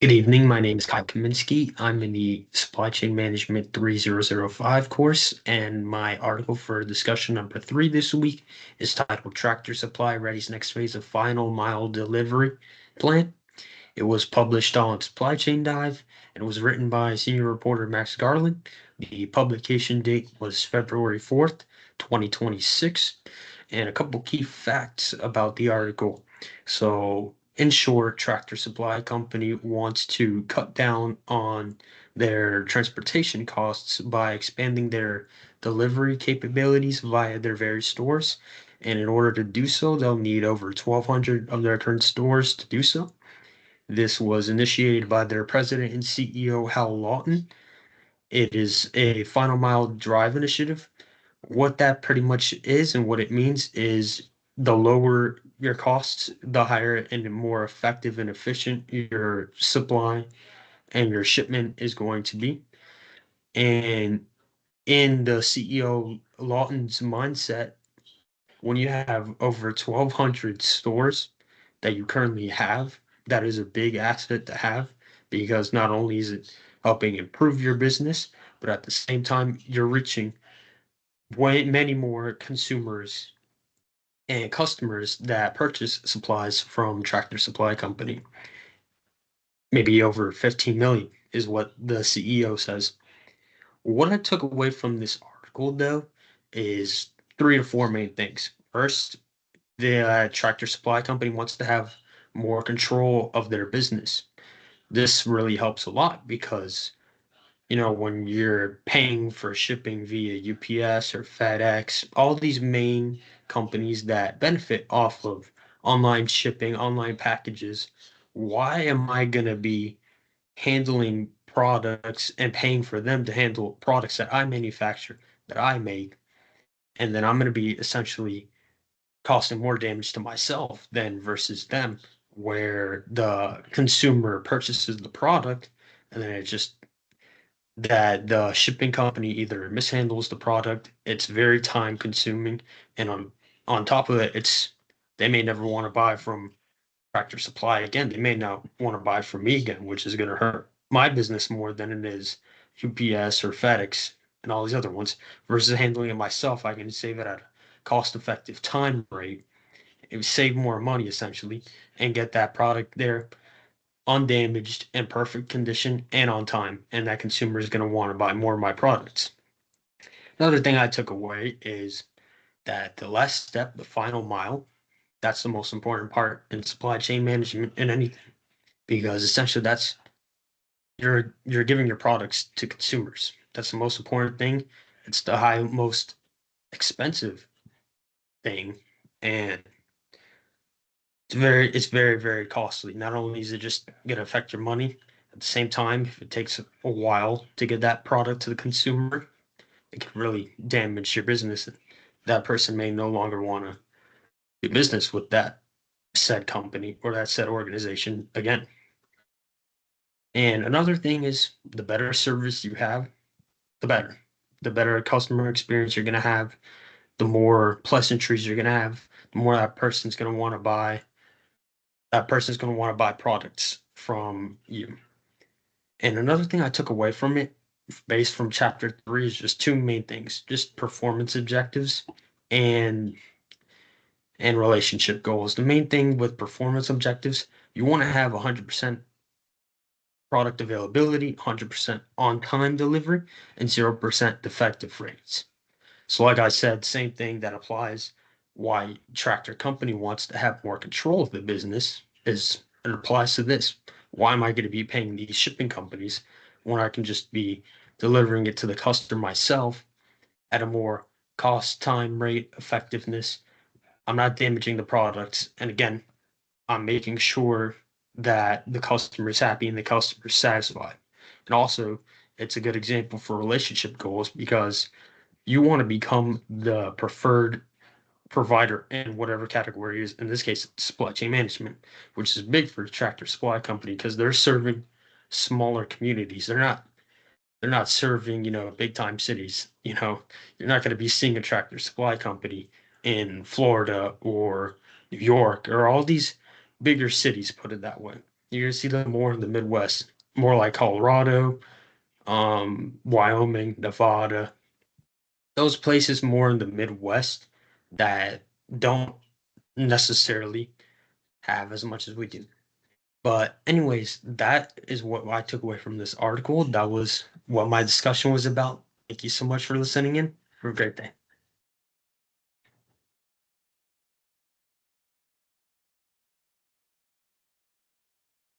Good evening. My name is Kyle Cominsky. I'm in the Supply Chain Management 3005 course, and my article for discussion number 3 this week is titled Tractor Supply Ready's Next Phase of Final Mile Delivery Plan. It was published on Supply Chain Dive and was written by senior reporter Max Garland. The publication date was February 4th, 2026, and a couple key facts about the article. So, in short, Tractor Supply Company wants to cut down on their transportation costs by expanding their delivery capabilities via their various stores. And in order to do so, they'll need over 1,200 of their current stores to do so. This was initiated by their president and CEO, Hal Lawton. It is a final mile drive initiative. What that pretty much is and what it means is the lower your costs, the higher and more effective and efficient your supply and your shipment is going to be. And in the CEO Lawton's mindset, when you have over 1,200 stores that you currently have, that is a big asset to have because not only is it helping improve your business, but at the same time, you're reaching way many more consumers and customers that purchase supplies from Tractor Supply Company. Maybe over 15 million is what the CEO says. What I took away from this article, though, is three to four main things. First, the Tractor Supply Company wants to have more control of their business. This really helps a lot because, when you're paying for shipping via UPS or FedEx, all these main companies that benefit off of online shipping, online packages, why am I going to be handling products and paying for them to handle products that I manufacture, that I make, and then I'm going to be essentially causing more damage to myself than versus them, where the consumer purchases the product and then it just that the shipping company either mishandles the product, it's very time consuming, and on top of it, it's they may never want to buy from Tractor Supply again. They may not want to buy from me again, which is going to hurt my business more than it is UPS or FedEx and all these other ones. Versus handling it myself, I can save it at a cost-effective time rate. It would save more money essentially, and get that product there undamaged in perfect condition and on time, and that consumer is going to want to buy more of my products. Another thing I took away is that the last step, the final mile, that's the most important part in supply chain management in anything, because essentially that's you're giving your products to consumers. That's the most important thing. It's the most expensive thing, and it's very costly. Not only is it just going to affect your money, at the same time, if it takes a while to get that product to the consumer, it can really damage your business. That person may no longer want to do business with that said company or that said organization again. And another thing is the better service you have, the better. The better customer experience you're going to have, the more pleasantries you're going to have, the more that person's going to want to buy products from you. And another thing I took away from it, based from chapter 3, is just two main things: just performance objectives and relationship goals. The main thing with performance objectives, you want to have 100% product availability, 100% on-time delivery, and 0% defective rates. So like I said, same thing that applies why Tractor Company wants to have more control of the business is it applies to this. Why am I going to be paying these shipping companies when I can just be delivering it to the customer myself at a more cost, time, rate, effectiveness? I'm not damaging the products. And again, I'm making sure that the customer is happy and the customer is satisfied. And also, it's a good example for relationship goals because you want to become the preferred provider in whatever category is. In this case, it's supply chain management, which is big for Tractor Supply Company because they're serving smaller communities. They're not serving, big time cities. You're not going to be seeing a Tractor Supply Company in Florida or New York or all these bigger cities, put it that way. You're gonna see them more in the Midwest, more like Colorado, Wyoming, Nevada, those places more in the Midwest that don't necessarily have as much as we do. But anyways, that is what I took away from this article. That was what my discussion was about. Thank you so much for listening in. Have a great day.